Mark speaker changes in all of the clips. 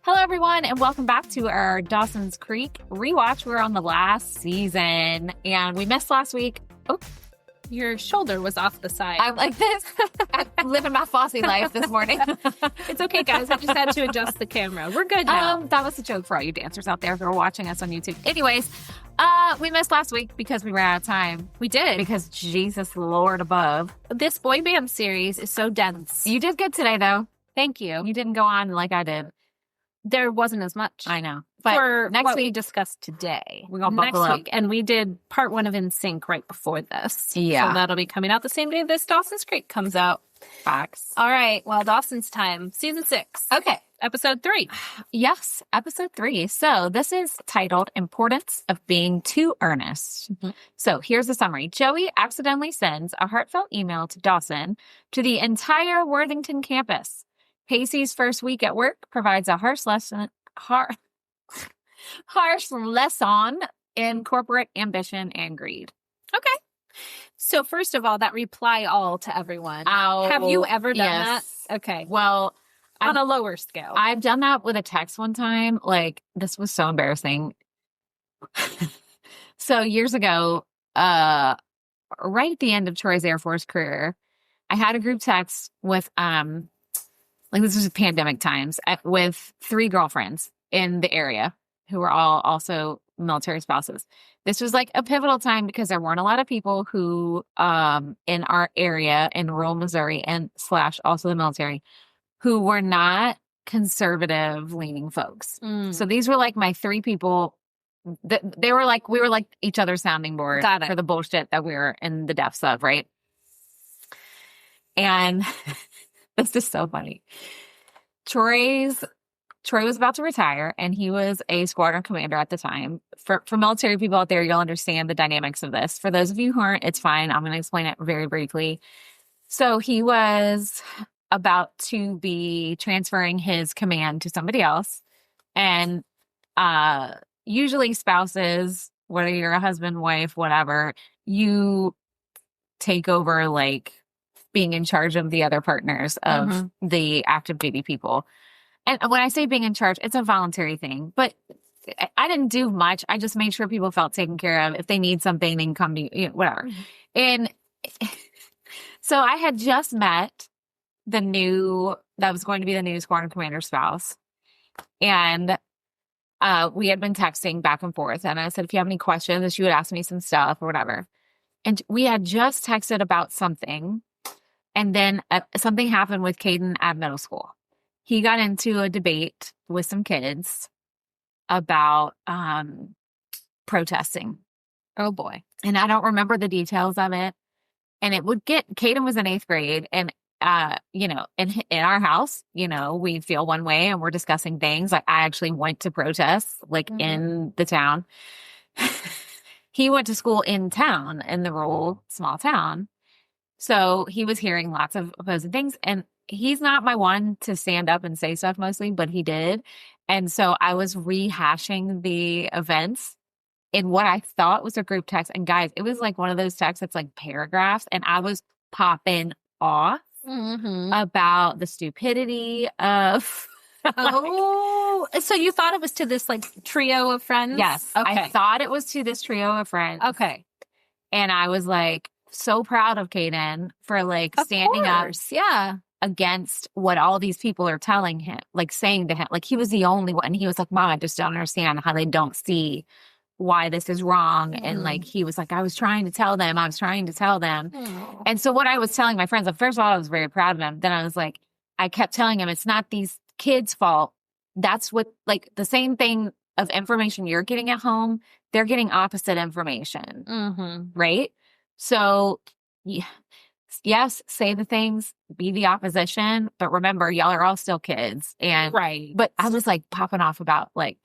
Speaker 1: Hello, everyone, and welcome back to our Dawson's Creek rewatch. We're on the last season, and we missed last week. Oh,
Speaker 2: your shoulder was off the side.
Speaker 1: I'm like this. I'm living my Fosse life this morning.
Speaker 2: It's okay, guys. I just had to adjust the camera. We're good now.
Speaker 1: That was a joke for all you dancers out there who are watching us on YouTube. Anyways, we missed last week because we ran out of time.
Speaker 2: We did.
Speaker 1: Because Jesus Lord above.
Speaker 2: This boy band series is so dense.
Speaker 1: You did good today, though.
Speaker 2: Thank you.
Speaker 1: You didn't go on like I did.
Speaker 2: There wasn't as much.
Speaker 1: I know.
Speaker 2: But for next week, we discussed today.
Speaker 1: We're going to buckle up.
Speaker 2: And we did part 1 of In Sync right before this.
Speaker 1: Yeah.
Speaker 2: So that'll be coming out the same day this Dawson's Creek comes out.
Speaker 1: Facts.
Speaker 2: All right. Well, Dawson's Time, Season 6.
Speaker 1: Okay.
Speaker 2: Episode 3.
Speaker 1: Yes, Episode 3. So this is titled Importance of Being Too Earnest. Mm-hmm. So here's the summary. Joey accidentally sends a heartfelt email to Dawson to the entire Worthington campus. Pacey's first week at work provides a harsh lesson in corporate ambition and greed.
Speaker 2: Okay. So first of all, that reply all to everyone. Have you ever done that? Okay.
Speaker 1: Well,
Speaker 2: on a lower scale.
Speaker 1: I've done that with a text one time. Like, this was so embarrassing. So years ago, right at the end of Troy's Air Force career, I had a group text with, like this was pandemic times, with 3 girlfriends in the area who were all also military spouses. This was like a pivotal time because there weren't a lot of people who, in our area in rural Missouri and / also the military, who were not conservative leaning folks. So these were like my 3 people. They were like, we were like each other's sounding board for the bullshit that we were in the depths of, right? And this is so funny. Troy was about to retire, and he was a squadron commander at the time. For military people out there, you'll understand the dynamics of this. For those of you who aren't, it's fine. I'm going to explain it very briefly. So he was about to be transferring his command to somebody else. And usually spouses, whether you're a husband, wife, whatever, you take over like being in charge of the other partners of the active duty people. And when I say being in charge, it's a voluntary thing, but I didn't do much. I just made sure people felt taken care of. If they need something, they can come to you, whatever. And so I had just met that was going to be the new squadron commander spouse. And we had been texting back and forth. And I said, if you have any questions, she would ask me some stuff or whatever. And we had just texted about something. And then something happened with Caden at middle school. He got into a debate with some kids about protesting.
Speaker 2: Oh, boy.
Speaker 1: And I don't remember the details of it. And Caden was in 8th grade. And, in our house, we feel one way and we're discussing things. Like, I actually went to protests, like, in the town. He went to school in town, in the rural small town. So he was hearing lots of opposing things, and he's not my one to stand up and say stuff mostly, but he did. And so I was rehashing the events in what I thought was a group text. And guys, it was like one of those texts that's like paragraphs, and I was popping off about the stupidity of...
Speaker 2: Oh, so you thought it was to this like trio of friends?
Speaker 1: Yes. Okay. I thought it was to this trio of friends.
Speaker 2: Okay.
Speaker 1: And I was like, so proud of Caden for like standing up against what all these people are telling him, like saying to him, like he was the only one. He was like, Mom, I just don't understand how they don't see why this is wrong. And like, he was like, I was trying to tell them. And so what I was telling my friends, first of all, I was very proud of him. Then I was like, I kept telling him, it's not these kids' fault. That's what, like, the same thing of information you're getting at home, they're getting opposite information. Right? So, yes, say the things, be the opposition, but remember, y'all are all still kids. And but I was like popping off about like,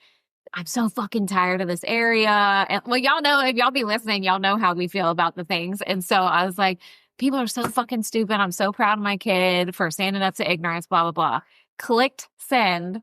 Speaker 1: I'm so fucking tired of this area. And well, y'all know, if y'all be listening, y'all know how we feel about the things. And so I was like, people are so fucking stupid. I'm so proud of my kid for standing up to ignorance, blah, blah, blah. Clicked send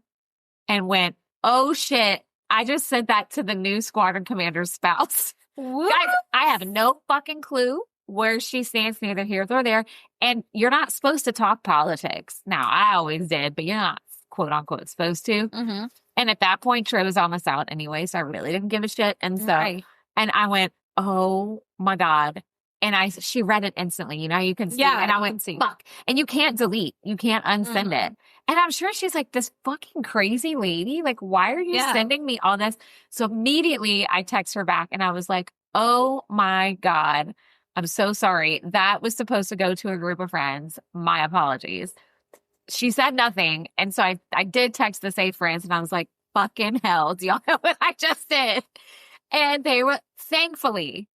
Speaker 1: and went, oh shit, I just said that to the new squadron commander's spouse.
Speaker 2: What?
Speaker 1: Guys, I have no fucking clue where she stands, neither here nor there. And you're not supposed to talk politics. Now, I always did, but you're not quote unquote supposed to.
Speaker 2: Mm-hmm.
Speaker 1: And at that point, Troy was almost out anyway, so I really didn't give a shit. And so, and I went, oh my God. And she read it instantly, you know, you can see.
Speaker 2: Yeah,
Speaker 1: and I went, fuck. And you can't delete, you can't unsend it. And I'm sure she's like, this fucking crazy lady, like, why are you sending me all this? So immediately I text her back and I was like, oh my God, I'm so sorry. That was supposed to go to a group of friends. My apologies. She said nothing. And so I did text the safe friends and I was like, fucking hell, do y'all know what I just did? And they were, thankfully,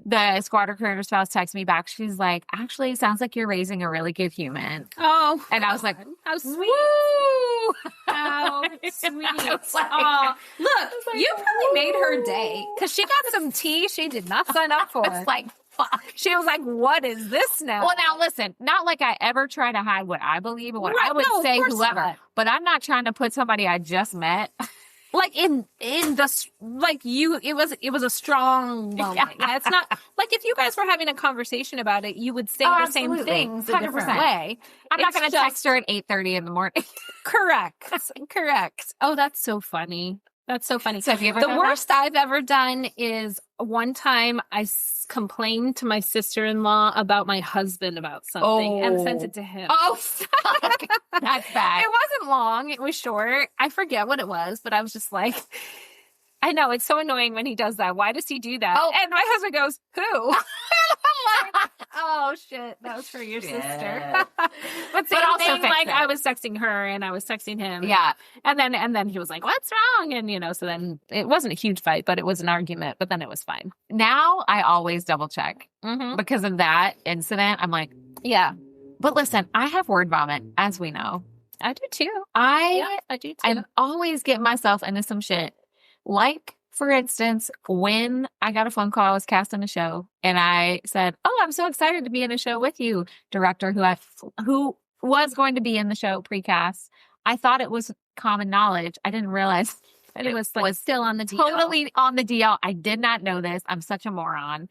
Speaker 1: the squatter creator spouse texted me back. She's like, actually, it sounds like you're raising a really good human.
Speaker 2: Oh.
Speaker 1: And I was like,
Speaker 2: how sweet.
Speaker 1: Woo!
Speaker 2: How sweet.
Speaker 1: Like,
Speaker 2: look, you probably made her day because she got some tea she did not sign up for.
Speaker 1: It's like, fuck.
Speaker 2: She was like, what is this now?
Speaker 1: Well, now listen, not like I ever try to hide what I believe or what I would say, whoever. Not. But I'm not trying to put somebody I just met.
Speaker 2: Like in the, like you, it was a strong moment. Yeah. It's not like if you guys were having a conversation about it, you would say the same things a different way.
Speaker 1: I'm not going to text her at 8:30 in the morning.
Speaker 2: Correct. Oh, that's so funny. That's so funny.
Speaker 1: So have you ever
Speaker 2: the worst I've ever done is one time I complained to my sister-in-law about my husband about something and sent it to him.
Speaker 1: Oh, fuck. That's bad.
Speaker 2: It wasn't long. It was short. I forget what it was, but I was just like, I know, it's so annoying when he does that. Why does he do that?
Speaker 1: Oh.
Speaker 2: And my husband goes, who? I'm like, oh, shit. That was for your sister. But
Speaker 1: also
Speaker 2: thing, like, I was texting her and I was texting him.
Speaker 1: Yeah.
Speaker 2: And then he was like, what's wrong? And, you know, so then it wasn't a huge fight, but it was an argument. But then it was fine.
Speaker 1: Now I always double check because of that incident. I'm like,
Speaker 2: yeah.
Speaker 1: But listen, I have word vomit, as we know.
Speaker 2: I do too.
Speaker 1: I
Speaker 2: do too.
Speaker 1: I always get myself into some shit. Like, for instance, when I got a phone call, I was cast in a show, and I said, "Oh, I'm so excited to be in a show with you, director who was going to be in the show pre-cast." I thought it was common knowledge. I didn't realize
Speaker 2: it was still on the DL.
Speaker 1: Totally on the DL. I did not know this. I'm such a moron.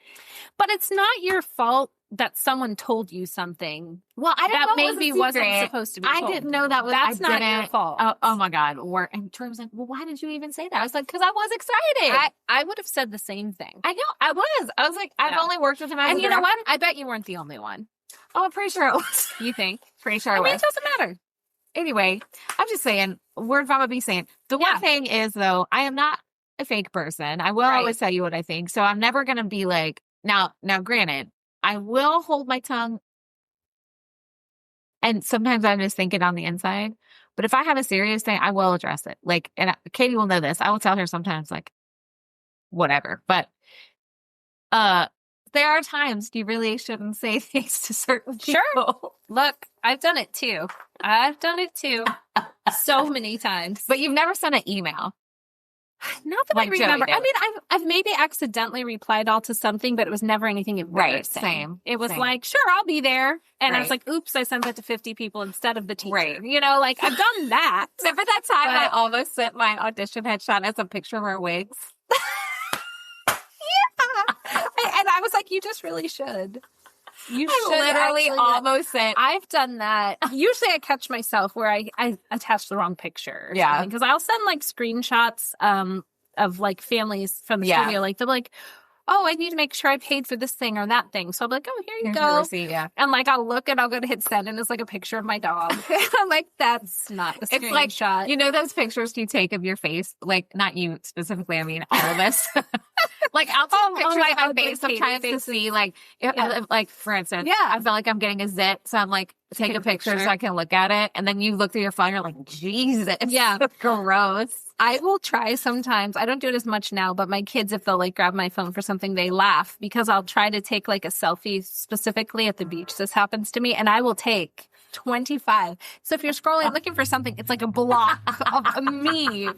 Speaker 2: But it's not your fault that someone told you something.
Speaker 1: Well, I didn't know
Speaker 2: that maybe wasn't supposed to be told.
Speaker 1: I didn't know that was.
Speaker 2: That's not your fault.
Speaker 1: Oh my God. And Troy was like, "Well, why did you even say that?" I was like, "Because I was excited."
Speaker 2: I would have said the same thing.
Speaker 1: I know. I was like, I've only worked with him as
Speaker 2: and
Speaker 1: a
Speaker 2: you
Speaker 1: director.
Speaker 2: know what? I bet you weren't the only one.
Speaker 1: Oh, I'm pretty sure it was.
Speaker 2: You think?
Speaker 1: Pretty sure
Speaker 2: I
Speaker 1: it
Speaker 2: mean,
Speaker 1: was.
Speaker 2: it doesn't matter.
Speaker 1: Anyway, I'm just saying, word vomit be saying. The one thing is, though, I am not a fake person. I will always tell you what I think. So I'm never going to be like, now, granted, I will hold my tongue. And sometimes I'm just thinking on the inside. But if I have a serious thing, I will address it. Like, and Katie will know this. I will tell her sometimes, like, whatever. But there are times you really shouldn't say things to certain people.
Speaker 2: Sure. Look, I've done it too. So many times.
Speaker 1: But you've never sent an email.
Speaker 2: Not that I remember. I mean, I've maybe accidentally replied all to something, but it was never anything embarrassing.
Speaker 1: Same.
Speaker 2: It was like, sure, I'll be there. And I was like, oops, I sent that to 50 people instead of the teacher.
Speaker 1: Right.
Speaker 2: You know, like, I've done that.
Speaker 1: Remember that time I almost sent my audition headshot as a picture of our wigs?
Speaker 2: And I was like, you just really should. You should
Speaker 1: literally almost sent.
Speaker 2: I've done that. Usually I catch myself where I attach the wrong picture.
Speaker 1: Yeah.
Speaker 2: Because I'll send like screenshots of like families from the studio. Like they're like, oh, I need to make sure I paid for this thing or that thing. So I'm like, oh, here you go.
Speaker 1: Receipt,
Speaker 2: and like I'll look and I'll go to hit send and it's like a picture of my dog. I'm like, that's not the screenshot.
Speaker 1: It's like, you know those pictures you take of your face? Like, not you specifically, I mean all of us. Like, I'll take pictures of my face sometimes to see, like, like, for instance, I feel like I'm getting a zit, so I'm like, take a picture so I can look at it, and then you look through your phone, you're like, Jesus, gross.
Speaker 2: I will try sometimes. I don't do it as much now, but my kids, if they'll, like, grab my phone for something, they laugh, because I'll try to take, like, a selfie specifically at the beach. This happens to me, and I will take 25. So if you're scrolling, looking for something, it's like a block of me.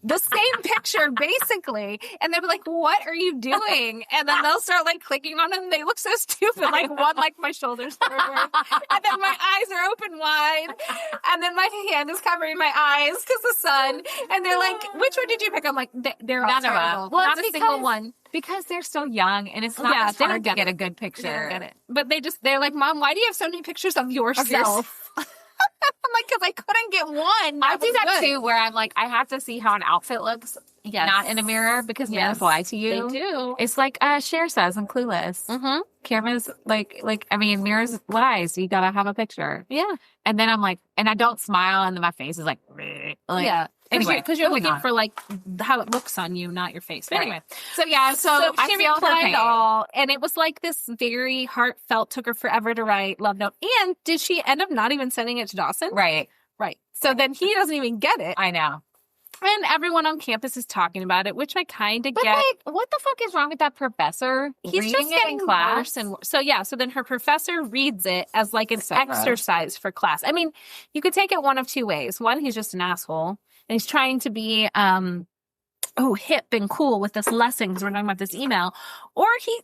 Speaker 2: The same picture, basically. And they'll be like, what are you doing? And then they'll start, like, clicking on them. They look so stupid. Like, one, like, my shoulders forward. And then my eyes are open wide. And then my hand is covering my eyes because the sun. And they're like, which one did you pick? I'm like, they're all terrible.
Speaker 1: Well,
Speaker 2: not a single one.
Speaker 1: Because they're so young, and it's not hard to get a good picture.
Speaker 2: They don't get it. But they're like, Mom, why do you have so many pictures of yourself? I'm like, because I couldn't get one.
Speaker 1: I do that too, where I'm like, I have to see how an outfit looks, not in a mirror, because mirrors lie to you.
Speaker 2: They do.
Speaker 1: It's like Cher says in Clueless.
Speaker 2: Mm-hmm.
Speaker 1: Cameras, mirrors lies. You gotta have a picture.
Speaker 2: Yeah.
Speaker 1: And then I'm like, and I don't smile, and then my face is like
Speaker 2: yeah.
Speaker 1: Anyway,
Speaker 2: because you're looking for like how it looks on you, not your face. But anyway,
Speaker 1: so I
Speaker 2: she
Speaker 1: feel
Speaker 2: replied all, and it was like this very heartfelt. Took her forever to write love note, and did she end up not even sending it to Dawson?
Speaker 1: Right.
Speaker 2: So then he doesn't even get it.
Speaker 1: I know.
Speaker 2: And everyone on campus is talking about it, which I kind of get.
Speaker 1: Like, what the fuck is wrong with that professor?
Speaker 2: He's just getting
Speaker 1: in class.
Speaker 2: worse and worse. So then her professor reads it as like an exercise for class. I mean, you could take it one of two ways. One, he's just an asshole, and he's trying to be hip and cool with this lesson because we're talking about this email. Or he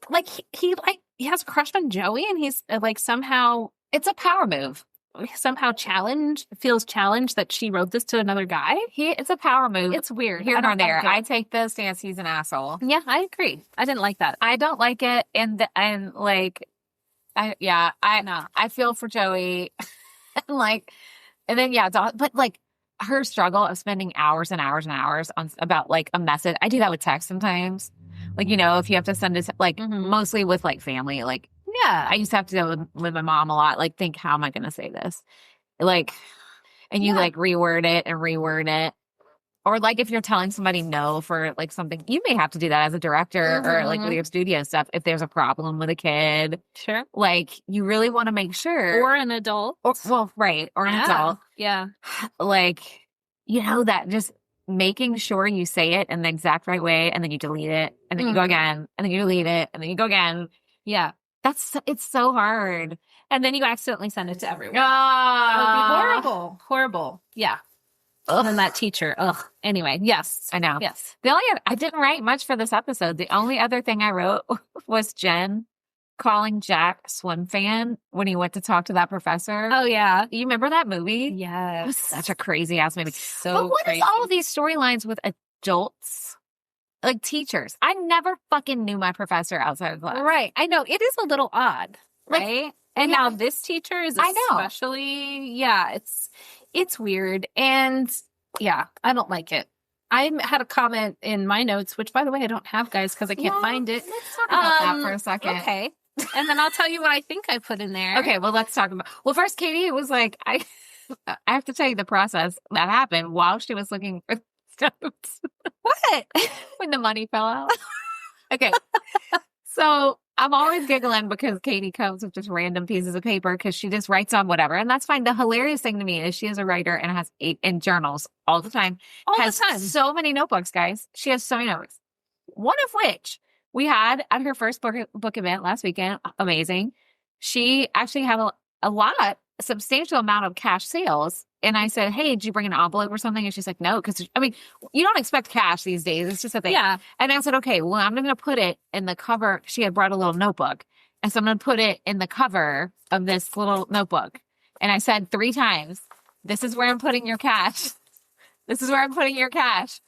Speaker 2: has a crush on Joey, and he's like somehow
Speaker 1: it's a power move.
Speaker 2: Somehow feels challenged that she wrote this to another guy.
Speaker 1: It's a power move.
Speaker 2: It's weird.
Speaker 1: Here nor there. I take the stance he's an asshole.
Speaker 2: Yeah, I agree. I didn't like that.
Speaker 1: I don't like it. I feel for Joey. But like her struggle of spending hours and hours and hours on about like a message. I do that with text sometimes. Like, if you have to send it, mostly with like family, like, yeah, I used to have to do it with my mom a lot. Like, think, how am I going to say this? Like, and you like reword it. Or like if you're telling somebody no for like something, you may have to do that as a director or like with your studio stuff. If there's a problem with a kid,
Speaker 2: sure.
Speaker 1: Like you really want to make sure.
Speaker 2: Or an adult.
Speaker 1: Or an adult.
Speaker 2: Yeah.
Speaker 1: Like, that just making sure you say it in the exact right way, and then you delete it, and then you go again, and then you delete it, and then you go again.
Speaker 2: Yeah.
Speaker 1: It's so hard.
Speaker 2: And then you accidentally send it to everyone.
Speaker 1: That
Speaker 2: would be horrible. Horrible. Yeah. Ugh. And that teacher. Ugh. Anyway, yes.
Speaker 1: I know.
Speaker 2: Yes.
Speaker 1: I didn't write much for this episode. The only other thing I wrote was Jen calling Jack a swim fan when he went to talk to that professor.
Speaker 2: Oh, yeah.
Speaker 1: You remember that movie?
Speaker 2: Yes.
Speaker 1: It was such a crazy ass movie.
Speaker 2: But
Speaker 1: what is all of these storylines with adults? Like teachers. I never fucking knew my professor outside of class.
Speaker 2: Right. I know. It is a little odd. Right? And now this teacher is especially, it's weird. And yeah, I don't like it. I had a comment in my notes, which by the way, I don't have, guys, because I can't find it.
Speaker 1: Let's talk about that for a second.
Speaker 2: Okay. And then I'll tell you what I think I put in there.
Speaker 1: Okay, well, let's talk about... Well, first, Katie was like, I have to tell you the process that happened while she was looking for notes.
Speaker 2: What?
Speaker 1: When the money fell out. Okay. So I'm always giggling because Katie comes with just random pieces of paper because she just writes on whatever. And that's fine. The hilarious thing to me is she is a writer and has 8 in journals all the time. So many notebooks, guys. She has so many notebooks. One of which we had at her first book event last weekend. Amazing. She actually had a substantial amount of cash sales. And I said, hey, did you bring an envelope or something? And she's like, no, because you don't expect cash these days. It's just a thing. Yeah. And I said, okay, well, I'm going to put it in the cover. She had brought a little notebook. And so I'm going to put it in the cover of this little notebook. And I said 3 times, this is where I'm putting your cash. This is where I'm putting your cash.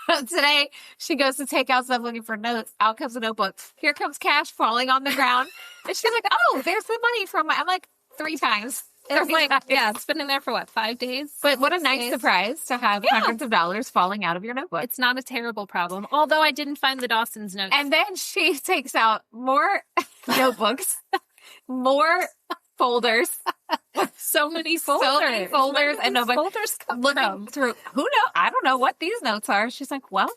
Speaker 1: So today she goes to take out stuff looking for notes. Out comes a notebook. Here comes cash falling on the ground. And she's like, oh, there's the money from I'm like 3 times.
Speaker 2: It's been in there for 5 days?
Speaker 1: But what a nice surprise to have hundreds of dollars falling out of your notebook.
Speaker 2: It's not a terrible problem. Although I didn't find the Dawson's notes.
Speaker 1: And then she takes out more notebooks, more folders.
Speaker 2: So many folders.
Speaker 1: And nobody
Speaker 2: folders come
Speaker 1: looking through. Who knows? I don't know what these notes are. She's like, well,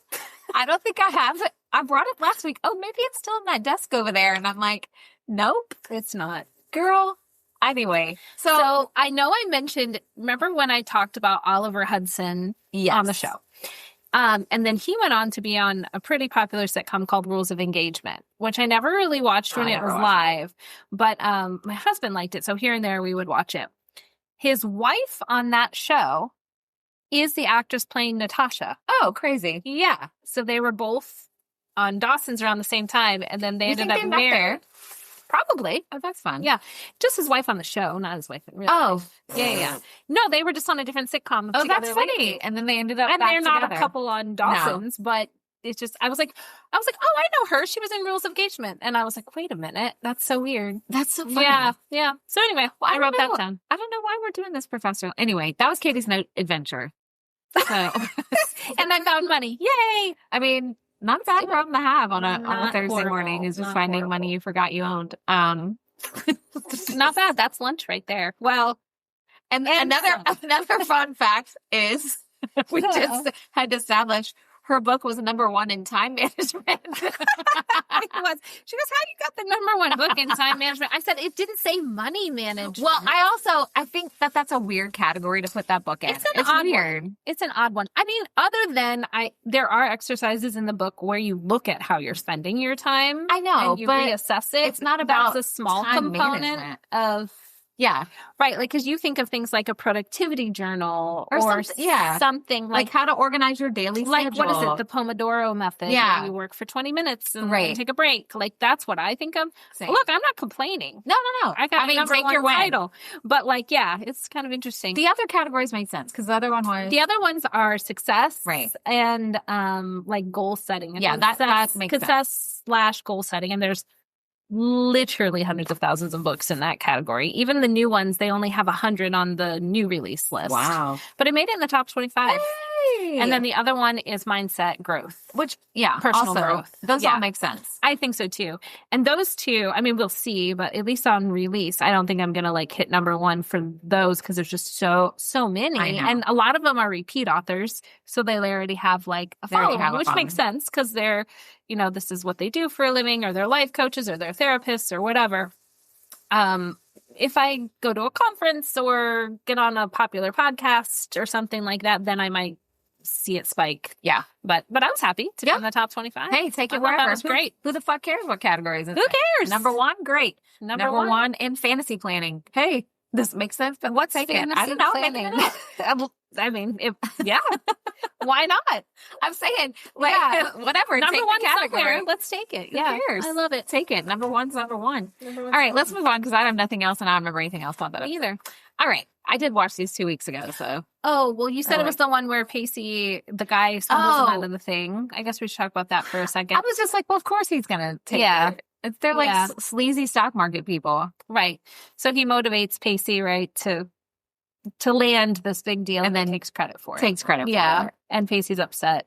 Speaker 1: I don't think I have it. I brought it last week. Oh, maybe it's still in that desk over there. And I'm like, nope,
Speaker 2: it's not.
Speaker 1: Girl. Anyway,
Speaker 2: so I know I mentioned, remember when I talked about Oliver Hudson on the show? And then he went on to be on a pretty popular sitcom called Rules of Engagement, which I never really watched when it was live. But my husband liked it. So here and there we would watch it. His wife on that show is the actress playing Natasha.
Speaker 1: Oh, crazy.
Speaker 2: Yeah. So they were both on Dawson's around the same time. And then they ended up married. Probably.
Speaker 1: Oh, that's fun.
Speaker 2: Yeah. Just his wife on the show, not his wife in real
Speaker 1: life.
Speaker 2: Yeah. No, they were just on a different sitcom.
Speaker 1: Oh, that's funny. And then they ended up
Speaker 2: and they're not a couple on Dawson's, but it's just, I was like, oh, I know her. She was in Rules of Engagement. And I was like, wait a minute. That's so weird.
Speaker 1: That's so funny.
Speaker 2: Yeah. Yeah. So anyway, I wrote that down.
Speaker 1: I don't know why we're doing this, Professor. Anyway, that was Katie's note adventure. So,
Speaker 2: and I found money. Yay.
Speaker 1: I mean, not a bad problem to have on a Thursday morning is just finding money you forgot you owned.
Speaker 2: Not bad. That's lunch right there. Well,
Speaker 1: and another fun fact is we just had to establish her book was number 1 in time management.
Speaker 2: It was. She goes, how you got the number 1 book in time management? I said, it didn't say money management.
Speaker 1: Well, I think that's a weird category to put that book in.
Speaker 2: It's weird. It's an odd one. I mean, other than there are exercises in the book where you look at how you're spending your time.
Speaker 1: I know,
Speaker 2: and you
Speaker 1: but
Speaker 2: reassess it.
Speaker 1: It's not about
Speaker 2: That's a small
Speaker 1: time
Speaker 2: component
Speaker 1: management.
Speaker 2: of...
Speaker 1: Yeah.
Speaker 2: Right. Like, because you think of things like a productivity journal or something
Speaker 1: like how to organize your daily schedule.
Speaker 2: Like, what is it? The Pomodoro method.
Speaker 1: Yeah.
Speaker 2: Where you work for 20 minutes and
Speaker 1: right.
Speaker 2: take a break. Like, that's what I think of.
Speaker 1: Same.
Speaker 2: Look, I'm not complaining.
Speaker 1: No.
Speaker 2: I got number
Speaker 1: take
Speaker 2: 1
Speaker 1: your
Speaker 2: title. But like, yeah, it's kind of interesting.
Speaker 1: The other categories make sense because the other one was...
Speaker 2: The other ones are success.
Speaker 1: Right.
Speaker 2: And like goal setting. And
Speaker 1: yeah, that makes sense.
Speaker 2: / goal setting. And there's literally hundreds of thousands of books in that category. Even the new ones, they only have 100 on the new release list.
Speaker 1: Wow.
Speaker 2: But it made it in the top 25.
Speaker 1: Hey.
Speaker 2: And then the other one is mindset growth.
Speaker 1: Which,
Speaker 2: personal growth.
Speaker 1: Those all make sense.
Speaker 2: I think so too. And those two, I mean, we'll see, but at least on release, I don't think I'm going to like hit number 1 for those because there's just so many. And a lot of them are repeat authors. So they already have like a following, which makes sense because they're, this is what they do for a living, or they're life coaches or they're therapists or whatever. If I go to a conference or get on a popular podcast or something like that, then I might see it spike.
Speaker 1: Yeah.
Speaker 2: But I was happy to be in the top 25.
Speaker 1: Hey, take it wherever.
Speaker 2: That was great.
Speaker 1: Who the fuck cares what categories?
Speaker 2: Who cares?
Speaker 1: Number 1, great.
Speaker 2: Number one
Speaker 1: in fantasy planning. Hey, this makes sense. But
Speaker 2: what's
Speaker 1: fantasy
Speaker 2: I don't know.
Speaker 1: planning?
Speaker 2: I mean, why not?
Speaker 1: I'm saying, whatever.
Speaker 2: Number
Speaker 1: take
Speaker 2: 1
Speaker 1: the category.
Speaker 2: somewhere. Let's take it.
Speaker 1: Who cares?
Speaker 2: I love it.
Speaker 1: Take it. Number 1's number 1. All right, let's move on because I have nothing else and I don't remember anything else about that
Speaker 2: either.
Speaker 1: All right. I did watch these 2 weeks ago, so.
Speaker 2: Oh, well, you said it was the one where Pacey, the guy, stumbles out of the thing. I guess we should talk about that for a second.
Speaker 1: I was just like, well, of course he's going to take it. They're like sleazy stock market people.
Speaker 2: Right. So he motivates Pacey, right, to land this big deal and then takes credit for it.
Speaker 1: Takes credit for it.
Speaker 2: Yeah. And Pacey's upset.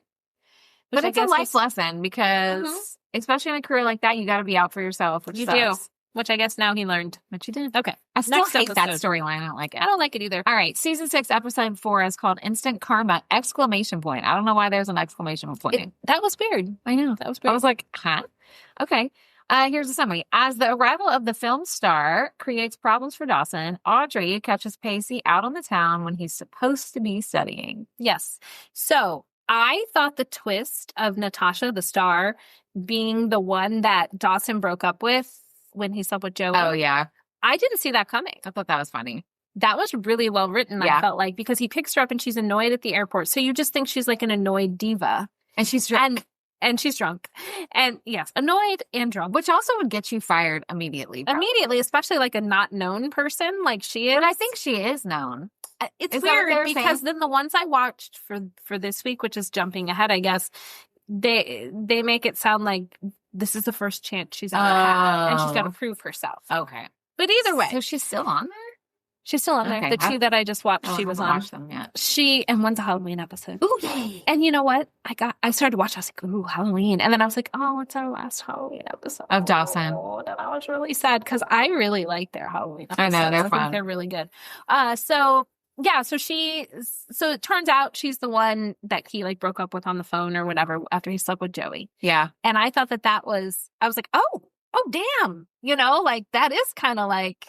Speaker 1: But it's a life lesson because, especially in a career like that, you got to be out for yourself, which sucks.
Speaker 2: Do. Which I guess now he learned.
Speaker 1: But you did.
Speaker 2: Okay.
Speaker 1: I still hate that storyline. I don't like it.
Speaker 2: I don't like it either.
Speaker 1: All right. Season 6, episode 4 is called Instant Karma! ! I don't know why there's an exclamation point.
Speaker 2: That was weird.
Speaker 1: I know.
Speaker 2: That was weird.
Speaker 1: I was like, huh? Okay. Here's a summary. As the arrival of the film star creates problems for Dawson, Audrey catches Pacey out on the town when he's supposed to be studying.
Speaker 2: Yes. So I thought the twist of Natasha, the star, being the one that Dawson broke up with when he slept with Joey.
Speaker 1: Oh, yeah.
Speaker 2: I didn't see that coming.
Speaker 1: I thought that was funny.
Speaker 2: That was really well written, I felt like, because he picks her up and she's annoyed at the airport. So you just think she's like an annoyed diva.
Speaker 1: And she's drunk.
Speaker 2: And she's drunk. And yes, annoyed and drunk.
Speaker 1: Which also would get you fired immediately. Probably.
Speaker 2: Immediately, especially like a not known person like she is.
Speaker 1: But I think she is known.
Speaker 2: It's weird because then the ones I watched for this week, which is jumping ahead, I guess, they make it sound like this is the first chance she's ever had and she's got to prove herself.
Speaker 1: Okay.
Speaker 2: But either way.
Speaker 1: So she's still on there?
Speaker 2: She's still on there. Okay. The 2 that I just watched, she was on.
Speaker 1: Them yet.
Speaker 2: And one's a Halloween episode.
Speaker 1: Ooh, yay.
Speaker 2: And you know what? I started to watch. I was like, ooh, Halloween. And then I was like, oh, it's our last Halloween episode.
Speaker 1: Of Dawson.
Speaker 2: And I was really sad because I really like their Halloween episodes.
Speaker 1: I know, they're fun.
Speaker 2: I think they're really good. So it turns out she's the one that he like broke up with on the phone or whatever after he slept with Joey.
Speaker 1: Yeah.
Speaker 2: And I thought I was like, oh, damn. Like that is kind of like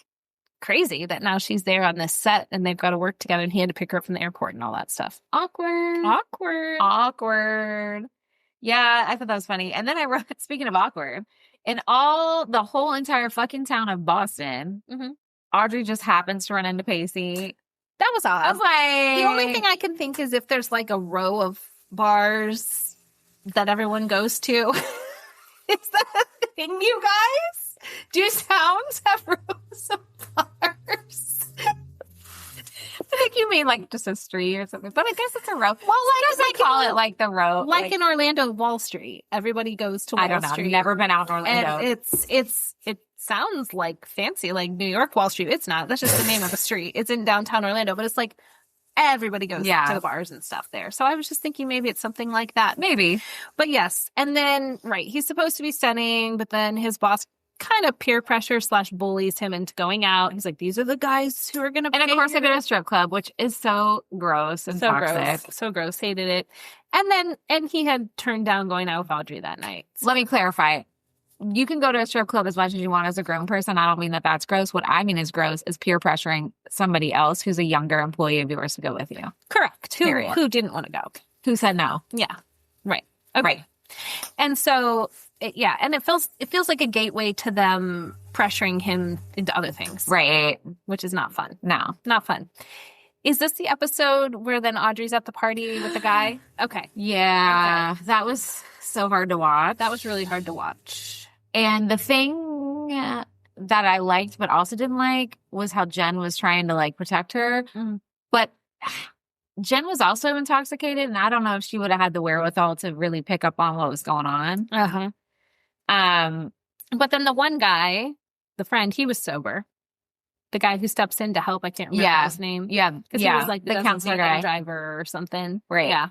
Speaker 2: crazy that now she's there on this set and they've got to work together and he had to pick her up from the airport and all that stuff.
Speaker 1: Awkward. Yeah, I thought that was funny. And then I wrote, speaking of awkward, in the whole entire fucking town of Boston, Audrey just happens to run into Pacey.
Speaker 2: That was odd.
Speaker 1: I was like...
Speaker 2: The only thing I can think is if there's like a row of bars that everyone goes to. Is that a thing, you guys? Do towns have rows of bars?
Speaker 1: think you mean like just a street or something, but I guess it's a road.
Speaker 2: Well,
Speaker 1: They call it like the road.
Speaker 2: Like in Orlando, Wall Street. Everybody goes to Wall Street. I don't know.
Speaker 1: I've never been out in Orlando.
Speaker 2: And it sounds like fancy, like New York Wall Street. It's not. That's just the name of the street. It's in downtown Orlando, but it's like everybody goes to the bars and stuff there. So I was just thinking maybe it's something like that.
Speaker 1: Maybe.
Speaker 2: But yes. And then, right, he's supposed to be stunning, but then his boss kind of peer pressure / bullies him into going out. He's like, these are the guys who are going to
Speaker 1: And of course they go to a strip club, which is so gross and
Speaker 2: so
Speaker 1: toxic.
Speaker 2: Gross. So gross. Hated it. And he had turned down going out with Audrey that night. So.
Speaker 1: Let me clarify. You can go to a strip club as much as you want as a grown person. I don't mean that that's gross. What I mean is gross is peer pressuring somebody else who's a younger employee of yours to go with you.
Speaker 2: Correct. Who didn't want to go.
Speaker 1: Who said no.
Speaker 2: Yeah. Right. Okay.
Speaker 1: Right.
Speaker 2: And so, and it feels like a gateway to them pressuring him into other things.
Speaker 1: Right.
Speaker 2: Which is not fun.
Speaker 1: No.
Speaker 2: Not fun. Is this the episode where then Audrey's at the party with the guy? Okay.
Speaker 1: Yeah. Okay. That was so hard to watch.
Speaker 2: That was really hard to watch.
Speaker 1: And the thing that I liked but also didn't like was how Jen was trying to like protect her. Mm. But Jen was also intoxicated, and I don't know if she would have had the wherewithal to really pick up on what was going on.
Speaker 2: Uh-huh. But then the one guy, the friend, he was sober. The guy who steps in to help, I can't remember his name.
Speaker 1: Yeah.
Speaker 2: Because he was like
Speaker 1: the counselor guy.
Speaker 2: Driver or something.
Speaker 1: Right.
Speaker 2: Yeah.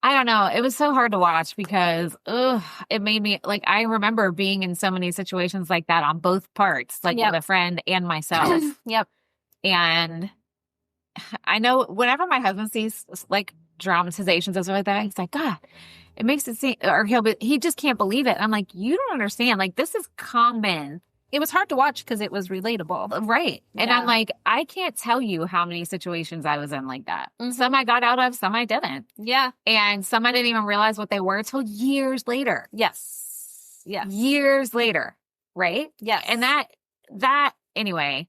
Speaker 1: I don't know. It was so hard to watch because it made me, like, I remember being in so many situations like that on both parts, like with a friend and myself.
Speaker 2: Yep.
Speaker 1: And I know whenever my husband sees like dramatizations and stuff like that, he's like, God, it makes it seem, or he just can't believe it. I'm like, you don't understand. Like, this is common.
Speaker 2: It was hard to watch because it was relatable.
Speaker 1: Right. Yeah. And I'm like, I can't tell you how many situations I was in like that.
Speaker 2: Mm-hmm.
Speaker 1: Some I got out of, some I didn't.
Speaker 2: Yeah.
Speaker 1: And some I didn't even realize what they were until years later.
Speaker 2: Yes. Yeah.
Speaker 1: Years later. Right?
Speaker 2: Yes.
Speaker 1: And that anyway,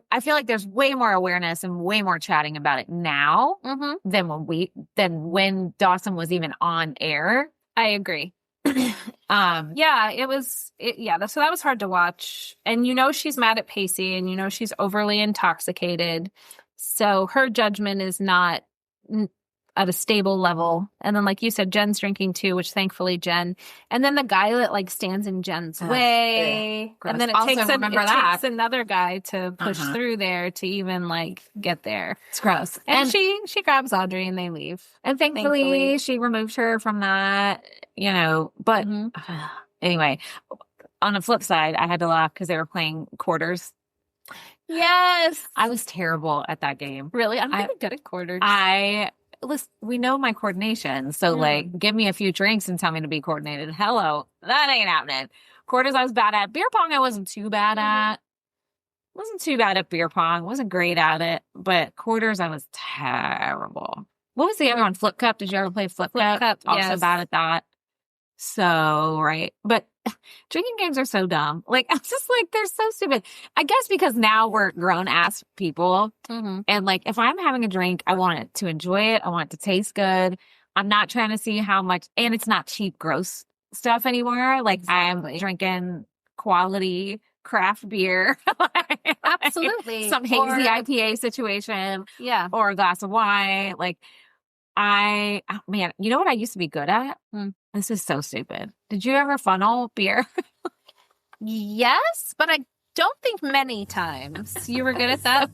Speaker 1: I feel like there's way more awareness and way more chatting about it now than when Dawson was even on air.
Speaker 2: I agree. So that was hard to watch. And she's mad at Pacey, and she's overly intoxicated. So her judgment is not at a stable level. And then, like you said, Jen's drinking too, which thankfully Jen. And then the guy that like stands in Jen's way. And then it takes another guy to push through there to even like get there.
Speaker 1: It's gross.
Speaker 2: And she grabs Audrey and they leave.
Speaker 1: And thankfully she removed her from that, but anyway, on the flip side, I had to laugh because they were playing quarters.
Speaker 2: Yes.
Speaker 1: I was terrible at that game.
Speaker 2: Really? I'm pretty good at quarters.
Speaker 1: Listen, we know my coordination. So like, give me a few drinks and tell me to be coordinated. Hello. That ain't happening. Quarters I was bad at. Beer pong I wasn't too bad at. Wasn't too bad at beer pong. Wasn't great at it. But quarters I was terrible. What was the other one? Flip cup? Did you ever play flip cup?
Speaker 2: Cup,
Speaker 1: also bad at that. So, right. But drinking games are so dumb. Like, I'm just like, they're so stupid. I guess because now we're grown ass people. Mm-hmm. And like, if I'm having a drink, I want it to enjoy it. I want it to taste good. I'm not trying to see how much, and it's not cheap, gross stuff anymore. Like, I'm drinking quality craft beer.
Speaker 2: Absolutely.
Speaker 1: Some hazy IPA situation.
Speaker 2: Yeah.
Speaker 1: Or a glass of wine. Like, you know what I used to be good at? This is so stupid. Did you ever funnel beer?
Speaker 2: Yes, but I don't think many times. You were good at that?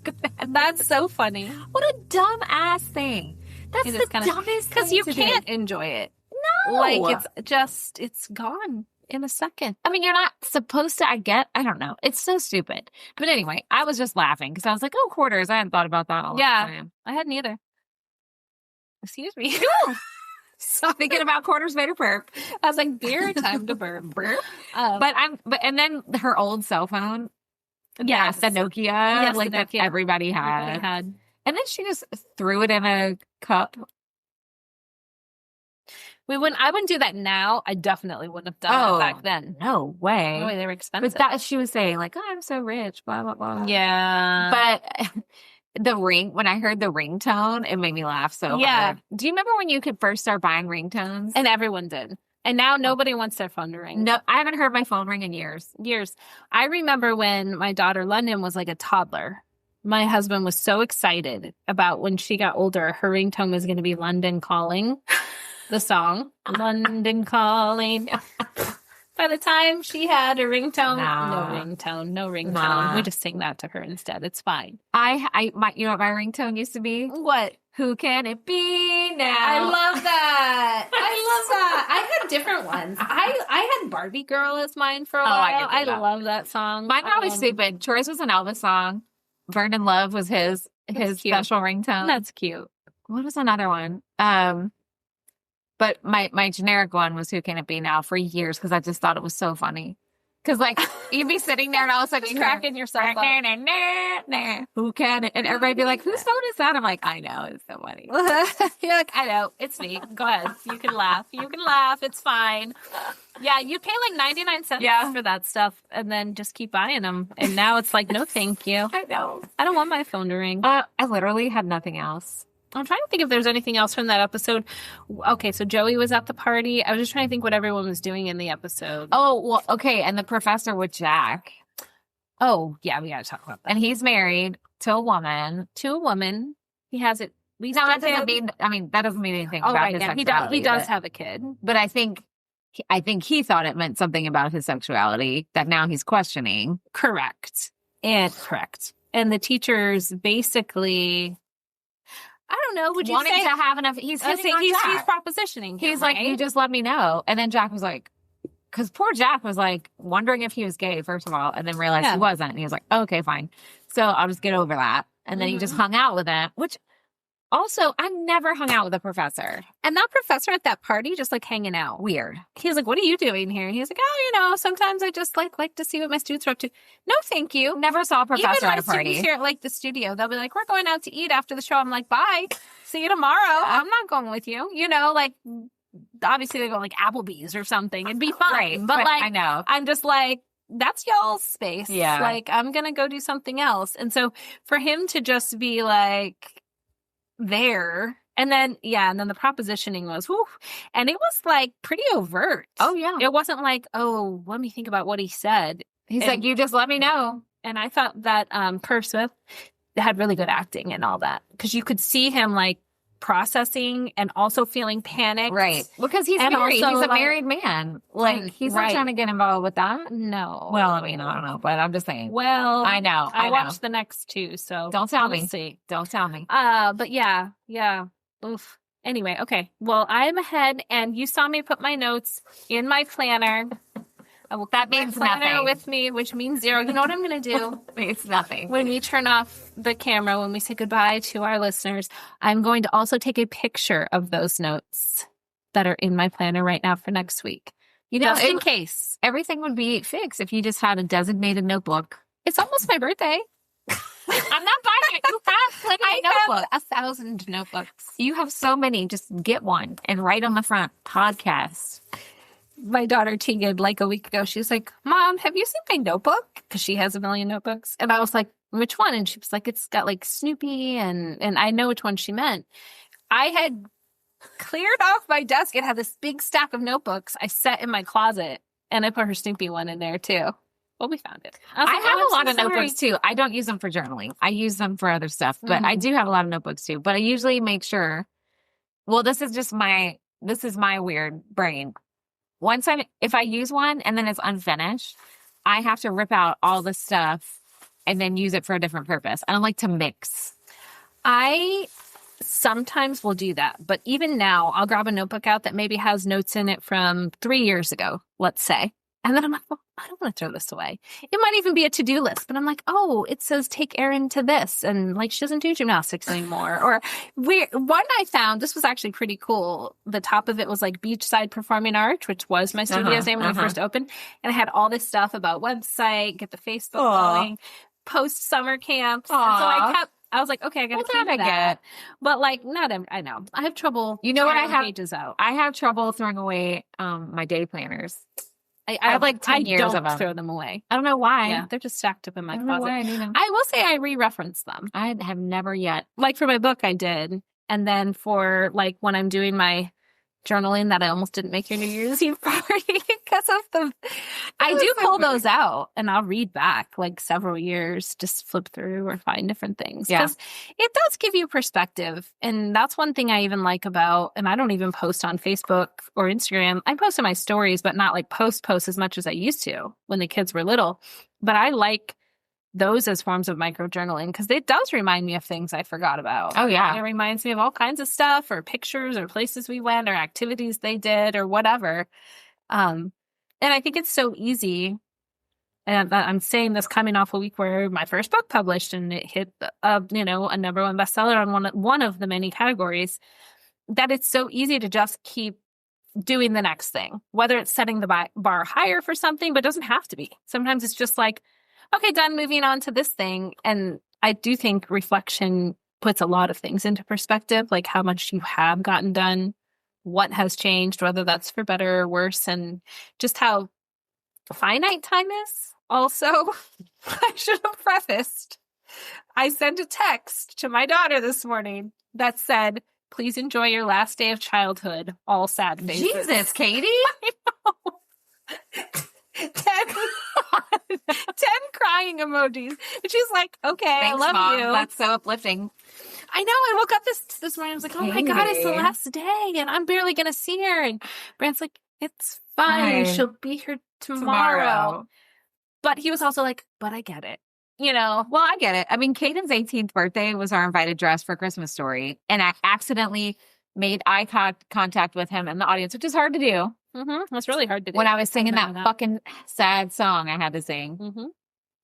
Speaker 2: That's so funny.
Speaker 1: What a dumb ass thing. That's the dumbest thing.
Speaker 2: Because you can't enjoy it.
Speaker 1: No.
Speaker 2: Like, it's gone in a second.
Speaker 1: I mean, you're not supposed to, I don't know. It's so stupid. But anyway, I was just laughing because I was like, oh, quarters. I hadn't thought about that all the time.
Speaker 2: I hadn't either. Excuse me.
Speaker 1: So thinking about quarters made her burp.
Speaker 2: I was like, beer time to burp.
Speaker 1: And then her old cell phone.
Speaker 2: Yes.
Speaker 1: The Nokia.
Speaker 2: Yes,
Speaker 1: like that everybody had. And then she just threw it in a cup.
Speaker 2: I wouldn't do that now. I definitely wouldn't have done that back then.
Speaker 1: No way.
Speaker 2: No way, they were expensive.
Speaker 1: But that she was saying, like, oh, I'm so rich, blah, blah, blah.
Speaker 2: Yeah.
Speaker 1: But when I heard the ringtone, it made me laugh so hard. Do you remember when you could first start buying ringtones?
Speaker 2: And everyone did. And now nobody wants their phone to ring.
Speaker 1: No, I haven't heard my phone ring in years.
Speaker 2: I remember when my daughter London was like a toddler. my husband was so excited about when she got older, her ringtone was going to be London Calling, the song. London Calling. By the time she had a ringtone, no ringtone.
Speaker 1: Nah.
Speaker 2: We just sing that to her instead. It's fine.
Speaker 1: You know what my ringtone used to be?
Speaker 2: What?
Speaker 1: Who can it be now?
Speaker 2: I love that. I had different ones. I had Barbie Girl as mine for a while. I love that song.
Speaker 1: Mine were always stupid. Troy's was an Elvis song. Burn in Love was his special ringtone.
Speaker 2: That's cute.
Speaker 1: What was another one? But my generic one was Who Can It Be Now for years because I just thought it was so funny. Because like you'd be sitting there and all of a sudden you're
Speaker 2: cracking yourself up.
Speaker 1: Who can it? And everybody'd be like, whose phone is that? I'm like, I know, it's so funny.
Speaker 2: You're like, I know, it's me. Go ahead. You can laugh. It's fine. Yeah, you pay like 99 cents for that stuff and then just keep buying them. And now it's like, no, thank you.
Speaker 1: I know.
Speaker 2: I don't want my phone to ring.
Speaker 1: I literally had nothing else.
Speaker 2: I'm trying to think if there's anything else from that episode. Okay, so Joey was at the party. I was just trying to think what everyone was doing in the episode.
Speaker 1: Oh, well, okay. And the professor with Jack.
Speaker 2: Oh, yeah, we got to talk about that.
Speaker 1: And he's married to a woman.
Speaker 2: He has at least
Speaker 1: that doesn't mean, that doesn't mean anything about his sexuality.
Speaker 2: He does have a kid.
Speaker 1: But I think he thought it meant something about his sexuality that now he's questioning.
Speaker 2: Correct. And the teachers basically... I don't know. Would you
Speaker 1: wanting
Speaker 2: say
Speaker 1: to have enough? He's
Speaker 2: propositioning.
Speaker 1: He's like, you just let me know. And then Jack was like, because poor Jack was like wondering if he was gay first of all, and then realized he wasn't. And he was like, oh, okay, fine. So I'll just get over that. And then he just hung out with him, which also I never hung out with a professor.
Speaker 2: And that professor at that party just like hanging out.
Speaker 1: Weird.
Speaker 2: He's like, what are you doing here? And he's like, oh, sometimes I just like to see what my students are up to. No, thank you.
Speaker 1: Never saw a professor at a party.
Speaker 2: Even here at like the studio, they'll be like, we're going out to eat after the show. I'm like, bye. See you tomorrow. I'm not going with you. Like obviously they go like Applebee's or something. It'd be fine.
Speaker 1: Right.
Speaker 2: But like,
Speaker 1: I know.
Speaker 2: I'm just like, that's y'all's space.
Speaker 1: Yeah.
Speaker 2: Like I'm going to go do something else. And so for him to just be like there, and then the propositioning was, whew, and it was like pretty overt.
Speaker 1: Oh yeah.
Speaker 2: It wasn't like, oh, let me think about what he said.
Speaker 1: He's like, you just let me know.
Speaker 2: And I thought that Kerr Smith had really good acting and all that because you could see him like processing and also feeling panicked.
Speaker 1: Right. Because he's married. He's a married man. Like he's not trying to get involved with that.
Speaker 2: No.
Speaker 1: Well, I mean, I don't know, but I'm just saying.
Speaker 2: Well,
Speaker 1: I know.
Speaker 2: I watched the next two, so
Speaker 1: don't tell me.
Speaker 2: See.
Speaker 1: Don't tell me.
Speaker 2: But yeah. Oof. Anyway, okay. Well, I'm ahead, and you saw me put my notes in my planner.
Speaker 1: That means nothing
Speaker 2: with me, which means 0. You know what I'm going to do?
Speaker 1: It's nothing.
Speaker 2: When we turn off the camera, when we say goodbye to our listeners, I'm going to also take a picture of those notes that are in my planner right now for next week. Just in case.
Speaker 1: Everything would be fixed if you just had a designated notebook.
Speaker 2: It's almost my birthday.
Speaker 1: I'm not buying it. You have plenty of notebooks.
Speaker 2: I have 1,000 notebooks.
Speaker 1: You have so many. Just get one and write on the front, podcast.
Speaker 2: My daughter Tegan, like a week ago, she was like, Mom, have you seen my notebook? Because she has a million notebooks. And I was like, which one? And she was like, it's got like Snoopy. And I know which one she meant. I had cleared off my desk. It had this big stack of notebooks I set in my closet. And I put her Snoopy one in there too. Well, we found it.
Speaker 1: I have a lot of notebooks too. I don't use them for journaling. I use them for other stuff, but I do have a lot of notebooks too. But I usually make sure, well, this is my weird brain. If I use one and then it's unfinished, I have to rip out all the stuff and then use it for a different purpose. I don't like to mix.
Speaker 2: I sometimes will do that. But even now, I'll grab a notebook out that maybe has notes in it from 3 years ago, let's say. And then I'm like, well, I don't want to throw this away. It might even be a to-do list, but I'm like, oh, it says take Erin to this. And like, she doesn't do gymnastics anymore. Or one I found, this was actually pretty cool. The top of it was like Beachside Performing Arts, which was my studio's name when we first opened. And I had all this stuff about website, get the Facebook going, post summer camps. And so I was like, okay, I got to keep that. But like, I know. I have trouble.
Speaker 1: You know what I have?
Speaker 2: Pages out.
Speaker 1: I have trouble throwing away my day planners. I have like 10 years of them.
Speaker 2: I don't throw them away.
Speaker 1: I don't know why.
Speaker 2: Yeah, they're just stacked up in my closet.
Speaker 1: I don't know why I need them.
Speaker 2: I will say I re-reference them.
Speaker 1: I have never yet.
Speaker 2: Like for my book, I did. And then for like when I'm doing my journaling that I almost didn't make your New Year's Eve party because of the. I do pull those out and I'll read back like several years, just flip through or find different things.
Speaker 1: Yeah.
Speaker 2: Because it does give you perspective. And that's one thing I even like about, and I don't even post on Facebook or Instagram. I post in my stories, but not like post as much as I used to when the kids were little. But I like those as forms of microjournaling because it does remind me of things I forgot about.
Speaker 1: Oh, yeah.
Speaker 2: It reminds me of all kinds of stuff or pictures or places we went or activities they did or whatever. And I think it's so easy. And I'm saying this coming off a week where my first book published and it hit, a number one bestseller on one of the many categories, that it's so easy to just keep doing the next thing, whether it's setting the bar higher for something, but it doesn't have to be. Sometimes it's just like, okay, done, moving on to this thing. And I do think reflection puts a lot of things into perspective, like how much you have gotten done, what has changed, whether that's for better or worse, and just how finite time is. Also, I should have prefaced, I sent a text to my daughter this morning that said, please enjoy your last day of childhood, all sad faces.
Speaker 1: Jesus, Katie.
Speaker 2: I know. 10 crying emojis. And she's like, okay,
Speaker 1: Thanks,
Speaker 2: I love
Speaker 1: Mom.
Speaker 2: you.
Speaker 1: That's so uplifting.
Speaker 2: I know. I woke up this morning. I was like, oh my God, it's the
Speaker 1: Katie.
Speaker 2: last day and I'm barely going to see her. And Brand's like, it's fine.
Speaker 1: Fine.
Speaker 2: She'll be here tomorrow. But he was also like, but I get it. You know?
Speaker 1: Well, I get it. I mean, Caden's 18th birthday was our invited dress for Christmas Story. And I accidentally made eye contact with him in the audience, which is hard to do.
Speaker 2: Mm-hmm. It's really hard to do.
Speaker 1: When I was singing that fucking sad song I had to sing,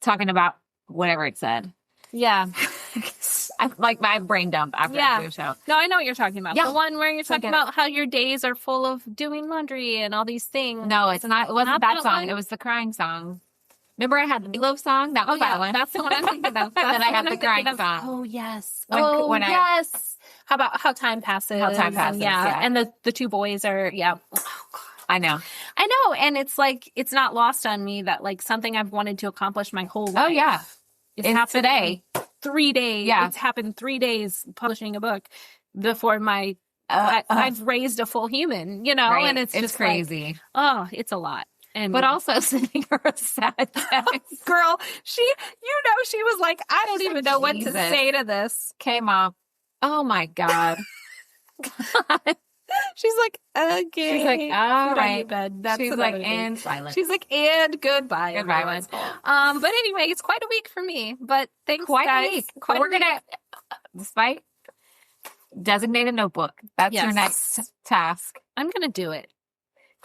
Speaker 1: talking about whatever it said.
Speaker 2: Yeah.
Speaker 1: Like my brain dump after the show.
Speaker 2: No, I know what you're talking about.
Speaker 1: Yeah.
Speaker 2: The one where you're talking about how your days are full of doing laundry and all these things.
Speaker 1: No, it's not. It wasn't
Speaker 2: Not
Speaker 1: that
Speaker 2: that
Speaker 1: song.
Speaker 2: one?
Speaker 1: It was the crying song. Remember I had the meatloaf song? That was that one.
Speaker 2: That's the one I'm thinking of.
Speaker 1: Then I had the crying song.
Speaker 2: Oh, yes.
Speaker 1: When I-
Speaker 2: yes. How about How Time Passes?
Speaker 1: How Time Passes, yeah.
Speaker 2: And the two boys are, Oh, God.
Speaker 1: I know.
Speaker 2: I know. And it's like, it's not lost on me that like something I've wanted to accomplish my whole life.
Speaker 1: Oh, yeah.
Speaker 2: It's
Speaker 1: It's
Speaker 2: happened
Speaker 1: today.
Speaker 2: 3 days.
Speaker 1: Yeah.
Speaker 2: It's happened 3 days publishing a book before I've raised a full human,
Speaker 1: Right.
Speaker 2: and it's just
Speaker 1: crazy.
Speaker 2: Like, oh, it's a lot. And
Speaker 1: But also sending her a sad text.
Speaker 2: girl, she was like, I don't even know what to
Speaker 1: Jesus.
Speaker 2: say to this.
Speaker 1: Okay, Mom. Oh, my God.
Speaker 2: She's like, okay.
Speaker 1: She's like, all
Speaker 2: Put on your
Speaker 1: right.
Speaker 2: bed. That's
Speaker 1: She's
Speaker 2: another
Speaker 1: like,
Speaker 2: thing.
Speaker 1: and silent.
Speaker 2: She's like, and goodbye.
Speaker 1: Goodbye,
Speaker 2: everyone.
Speaker 1: Michael.
Speaker 2: But anyway, it's quite a week for me. But thanks,
Speaker 1: Quite
Speaker 2: guys.
Speaker 1: a week.
Speaker 2: Quite
Speaker 1: But we're
Speaker 2: a week.
Speaker 1: going to, despite, designate a notebook. That's your
Speaker 2: Yes.
Speaker 1: next task.
Speaker 2: I'm gonna do it.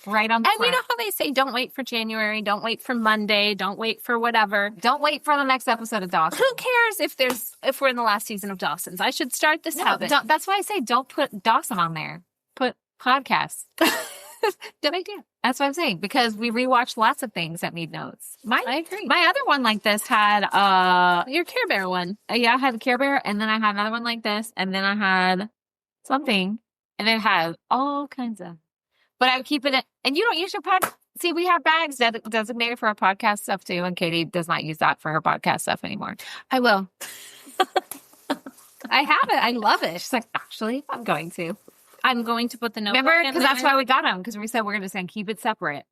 Speaker 1: Right on the
Speaker 2: And
Speaker 1: front.
Speaker 2: you know how they say, don't wait for January, don't wait for Monday, don't wait for whatever.
Speaker 1: Don't wait for the next episode of Dawson.
Speaker 2: Who cares if we're in the last season of Dawson's? I should start this habit.
Speaker 1: That's why I say don't put Dawson on there. Put podcasts.
Speaker 2: Good idea.
Speaker 1: That's what I'm saying, because we rewatch lots of things that need notes.
Speaker 2: I agree.
Speaker 1: My other one like this had
Speaker 2: Your Care Bear one.
Speaker 1: I had the Care Bear, and then I had another one like this, and then I had something, and it had all kinds of. But I would keep it in, and you don't use your See, we have bags designated for our podcast stuff too, and Katie does not use that for her podcast stuff anymore.
Speaker 2: I will. I have it. I love it.
Speaker 1: She's like, actually, I'm going to.
Speaker 2: I'm going to put the notebook
Speaker 1: Remember,
Speaker 2: in
Speaker 1: because that's
Speaker 2: there.
Speaker 1: why we got them, because we said we're going to say keep it separate.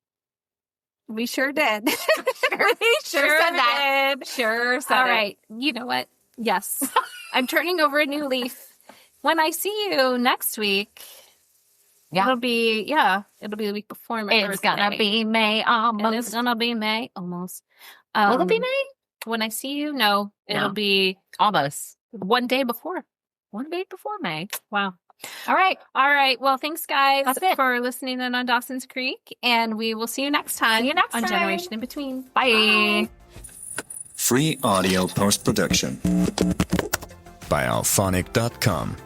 Speaker 2: We sure did.
Speaker 1: We sure said that.
Speaker 2: did.
Speaker 1: Sure said
Speaker 2: All
Speaker 1: it.
Speaker 2: right. You know what? Yes. I'm turning over a new leaf. When I see you next week, it'll be the week before my
Speaker 1: It's
Speaker 2: birthday.
Speaker 1: gonna be May
Speaker 2: And
Speaker 1: almost.
Speaker 2: it's gonna be May almost.
Speaker 1: Will it be May?
Speaker 2: When I see you, no. It'll
Speaker 1: No.
Speaker 2: be
Speaker 1: Almost.
Speaker 2: one day before.
Speaker 1: One day before May.
Speaker 2: Wow.
Speaker 1: All right.
Speaker 2: All right. Well, thanks, guys,
Speaker 1: That's it.
Speaker 2: for listening in on Dawson's Creek. And we will see you next time
Speaker 1: See you next
Speaker 2: on
Speaker 1: time.
Speaker 2: Generation in Between.
Speaker 1: Bye.
Speaker 3: Free audio post production by alphonic.com.